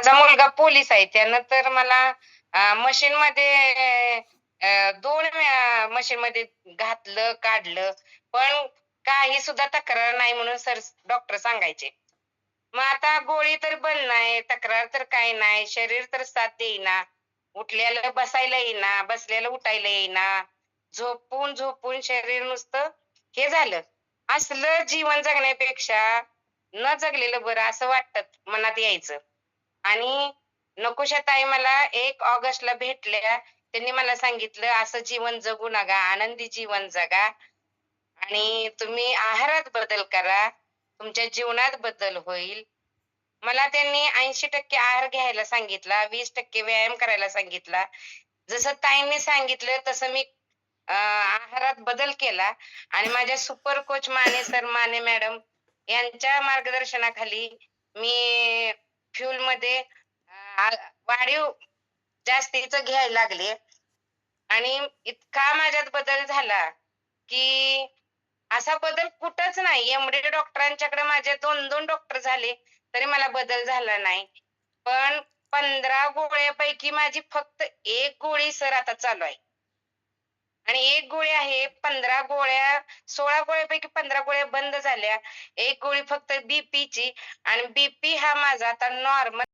माझा मुलगा पोलीस आहे. त्यानं तर मला मशीनमध्ये 2 वेळा मशीनमध्ये घातलं, काढलं. पण काही सुद्धा तक्रार नाही म्हणून डॉक्टर सांगायचे. मग आता गोळी तर बंद नाही, तक्रार तर काही नाही. शरीर तर साथ देईना. उठल्याला बसायला येईना, बसल्याला उठायला येईना. झोपून शरीर नुसतं हे झालं. असलं जीवन जगण्यापेक्षा न जगलेलं बरं असं वाटतं मनात यायचं. आणि नकोशा ताई मला 1 ऑगस्टला भेटल्या. त्यांनी मला सांगितलं, "असं जीवन जगू नका, आनंदी जीवन जगा आणि तुम्ही आहारात बदल करा. तुमच्या जीवनात बदल होईल." मला त्यांनी 80% आहार घ्यायला सांगितला, 20% व्यायाम करायला सांगितला. जसं ताईंनी सांगितलं तसं मी आहारात बदल केला आणि माझ्या super coach Mane sir, Mane madam यांच्या मार्गदर्शनाखाली मी फ्यूलमध्ये वाढीव जास्तीचं घ्यायला लागले आणि इतका माझ्यात बदल झाला, की असा बदल कुठंच नाही. एम-डी डॉक्टरांच्याकडे माझे 2-2 डॉक्टर झाले, तरी मला बदल झाला नाही. पण 15 गोळ्यापैकी माझी फक्त 1 गोळी सर आता चालू आहे. आणि 1 गोळी आहे, 15 गोळ्या 16 गोळ्यापैकी 15 गोळ्या बंद झाल्या. 1 गोळी फक्त बीपीची आणि बीपी हा माझा आता नॉर्मल